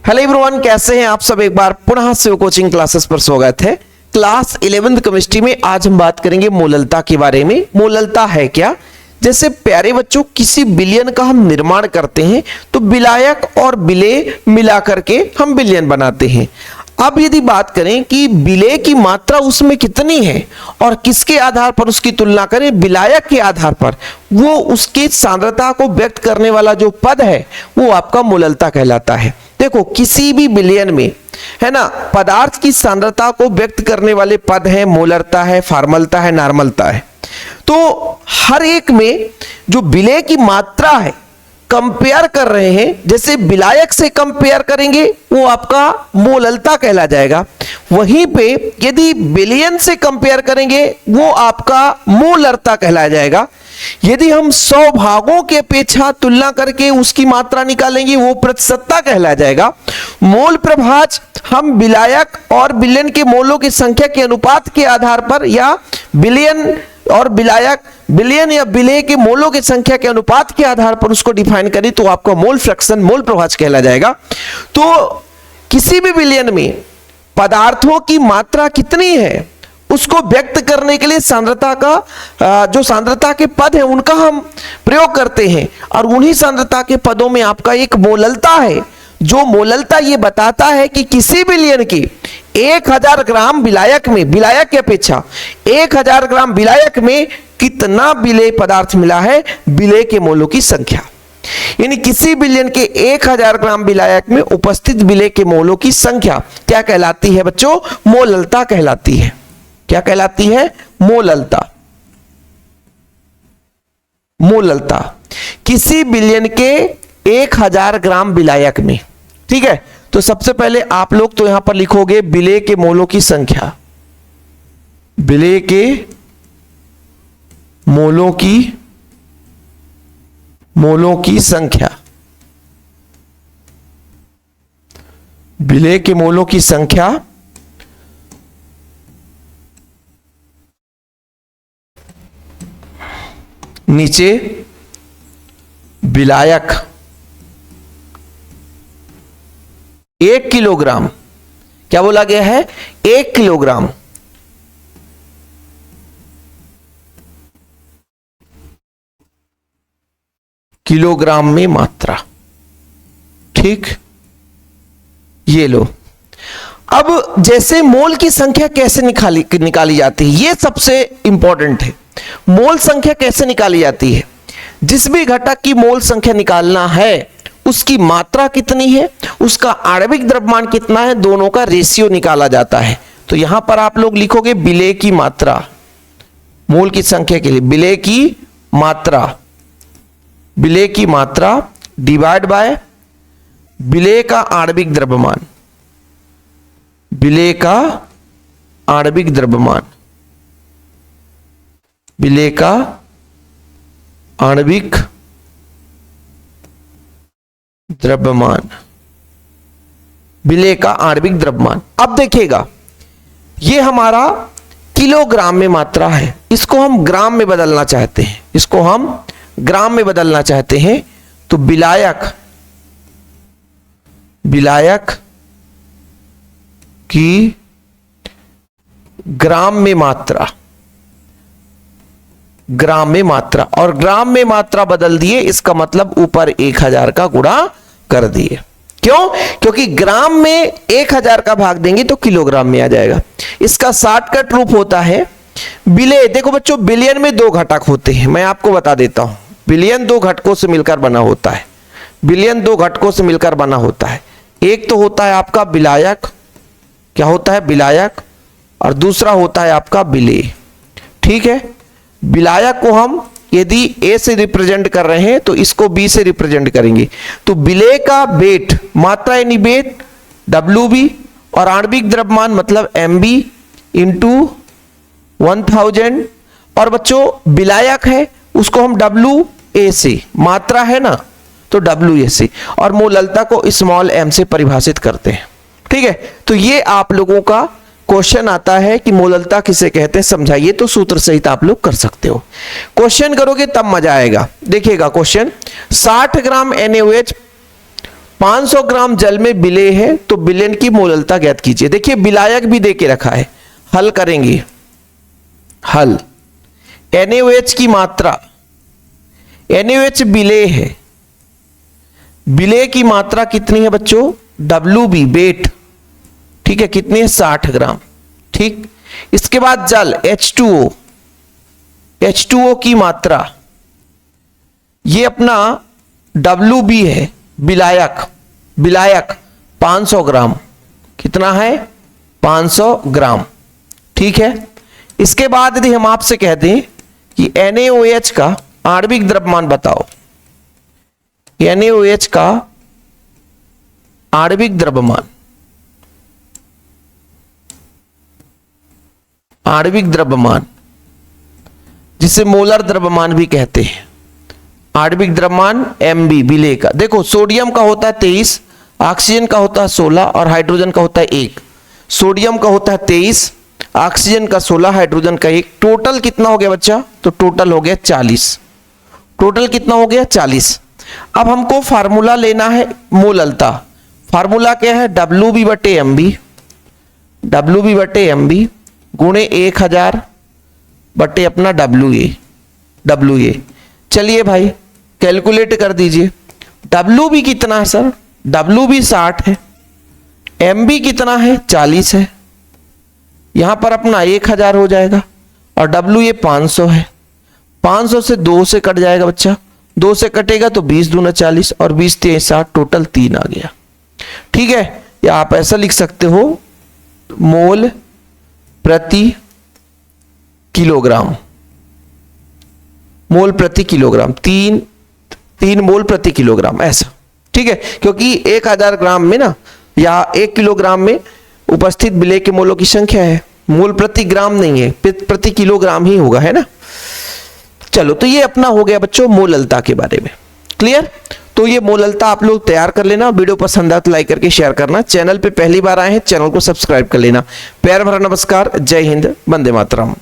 Hello everyone, कैसे हैं आप सब। एक बार पुनः शिव कोचिंग क्लासेस पर स्वागत है। क्लास 11th केमिस्ट्री में आज हम बात करेंगे मोललता के बारे में। मोललता है क्या? जैसे प्यारे बच्चों, किसी विलयन का हम निर्माण करते हैं तो विलायक और विलेय मिला करके हम विलयन बनाते हैं। अब यदि बात करें कि विलेय की मात्रा उसमें कितनी है और किसके आधार पर उसकी तुलना करें, विलायक के आधार पर, वो उसकी सांद्रता को व्यक्त करने वाला जो पद है वो आपका मोललता कहलाता है। देखो, किसी भी विलयन में है ना, पदार्थ की सांद्रता को व्यक्त करने वाले पद है मोलरता है, फॉर्मलता है, नॉर्मलता है। तो हर एक में जो विलेय की मात्रा है कंपेयर कर रहे हैं, जैसे विलायक से कंपेयर करेंगे वो आपका मोललता कहला जाएगा। वहीं पे यदि विलयन से कंपेयर करेंगे वो आपका मोलरता कहलाया जाएगा। यदि हम 100 भागों के अपेक्षा तुलना करके उसकी मात्रा निकालेंगे वो प्रतिशतता कहलाया जाएगा। मोल प्रभाज हम विलायक और विलयन के मोलों की संख्या के अनुपात के आधार पर, या विलयन और विलायक, विलयन या विलेय के मोलों की संख्या के अनुपात के आधार पर उसको डिफाइन करें तो आपका मोल फ्रैक्शन, मोल प्रभाज कहला जाएगा। तो किसी भी विलयन में पदार्थों की मात्रा कितनी है उसको व्यक्त करने के लिए सांद्रता का जो सांद्रता के पद है उनका हम प्रयोग करते हैं, और उन्हीं सांद्रता के पदों में आपका एक मोललता है। जो मोललता ये बताता है कि किसी विलयन की 1000 ग्राम विलायक में, विलायक की अपेक्षा 1000 ग्राम विलायक में कितना विलेय पदार्थ मिला है, विलेय के मोलों की संख्या। यानी किसी विलयन के 1000 ग्राम विलायक में उपस्थित विलेय के मोलों की संख्या क्या कहलाती है बच्चों? मोललता कहलाती है। क्या कहलाती है? मोललता। मोललता किसी विलयन के 1000 ग्राम विलायक में। ठीक है, तो सबसे पहले आप लोग तो यहां पर लिखोगे विलेय के मोलों की संख्या, विलेय के मोलों की संख्या, विलेय के मोलों की संख्या नीचे विलायक 1 किलोग्राम, क्या बोला गया है? 1 किलोग्राम किलोग्राम में मात्रा। ठीक, ये लो। अब जैसे मोल की संख्या कैसे निकाली जाती है, ये सबसे इंपॉर्टेंट है। मोल संख्या कैसे निकाली जाती है? जिस भी घटक की मोल संख्या निकालना है उसकी मात्रा कितनी है, उसका आणविक द्रव्यमान कितना है, दोनों का रेशियो निकाला जाता है। तो यहां पर आप लोग लिखोगे विलेय की मात्रा, मोल की संख्या के लिए विलेय की मात्रा, विलेय की मात्रा डिवाइड बाय विलेय का आणविक द्रव्यमान, विलेय का आणविक द्रव्यमान, विलेय का आणविक द्रव्यमान, विलेय का आणविक द्रव्यमान। अब देखिएगा, ये हमारा किलोग्राम में मात्रा है, इसको हम ग्राम में बदलना चाहते हैं, इसको हम ग्राम में बदलना चाहते हैं। तो विलायक की ग्राम में मात्रा, ग्राम में मात्रा, और ग्राम में मात्रा बदल दिए, इसका मतलब ऊपर 1000 का गुणा कर दिए। क्यों? क्योंकि ग्राम में 1000 का भाग देंगे तो किलोग्राम में आ जाएगा। इसका शॉर्टकट रूप होता है विलेय। देखो बच्चों, विलयन में 2 घटक होते हैं, मैं आपको बता देता हूं। विलयन 2 घटकों से मिलकर बना होता है, विलयन 2 घटकों से मिलकर बना होता है। एक तो होता है आपका विलायक, क्या होता है? विलायक, और दूसरा होता है आपका विलेय। ठीक है, विलायक को हम यदि ए से रिप्रेजेंट कर रहे हैं तो इसको बी से रिप्रेजेंट करेंगे। तो विलेय का वेट, मात्रा यानी वेट WB, और आणविक द्रव्यमान मतलब MB इंटू 1000, और बच्चों विलायक है उसको हम WA से, मात्रा है ना तो WA से, और मोललता को स्मॉल m से परिभाषित करते हैं। ठीक है, तो ये आप लोगों का क्वेश्चन आता है कि मोललता किसे कहते हैं, समझाइए। तो सूत्र सहित आप लोग कर सकते हो। क्वेश्चन करोगे तब मजा आएगा। देखिएगा क्वेश्चन, 60 ग्राम NaOH 500 ग्राम जल में विलेय है तो विलयन की मोललता ज्ञात कीजिए। देखिए विलायक भी दे के रखा है, हल करेंगे। हल NaOH की मात्रा, NaOH विलेय है, विलेय की मात्रा कितनी है बच्चों? WB वेट, ठीक है, कितनी है? 60 ग्राम। ठीक, इसके बाद जल H2O, H2O की मात्रा, ये अपना WB है, विलायक, विलायक 500 ग्राम, कितना है? 500 ग्राम। ठीक है, इसके बाद यदि हम आपसे कह दें कि NaOH का आणविक द्रव्यमान बताओ, NaOH का आणविक द्रव्यमान, आणविक द्रव्यमान जिसे मोलर द्रव्यमान भी कहते हैं, आणविक द्रव्यमान MB विलेय का। देखो सोडियम का होता है 23, ऑक्सीजन का होता है 16 और हाइड्रोजन का होता है 1। सोडियम का होता है 23, ऑक्सीजन का 16, हाइड्रोजन का 1। टोटल कितना हो गया बच्चा? तो टोटल हो गया 40। टोटल कितना हो गया? 40। अब हमको फार्मूला लेना है मोललता। फार्मूला क्या है? WB बटे MB, WB बटे MB गुणे 1000 बटे अपना WA। चलिए भाई कैलकुलेट कर दीजिए। WB कितना है सर? WB 60 है, MB कितना है? 40 है, यहां पर अपना 1000 हो जाएगा और WA 500 है। 500 से 2 से कट जाएगा बच्चा, 2 से कटेगा तो 20 दूना 40 और 20 3 60, टोटल 3 आ गया। ठीक है, या आप ऐसा लिख सकते हो मोल प्रति किलोग्राम, मोल प्रति किलोग्राम, 3 मोल प्रति किलोग्राम, ऐसा। ठीक है, क्योंकि 1000 ग्राम में ना या 1 किलोग्राम में उपस्थित विलेय के मोलों की संख्या है, मोल प्रति ग्राम नहीं है, प्रति किलोग्राम ही होगा, है ना। चलो, तो ये अपना हो गया बच्चों मोललता के बारे में। क्लियर? तो ये मोललता आप लोग तैयार कर लेना। वीडियो पसंद आया तो लाइक करके शेयर करना। चैनल पे पहली बार आए हैं, चैनल को सब्सक्राइब कर लेना। प्यार भरा नमस्कार, जय हिंद, वंदे मातरम।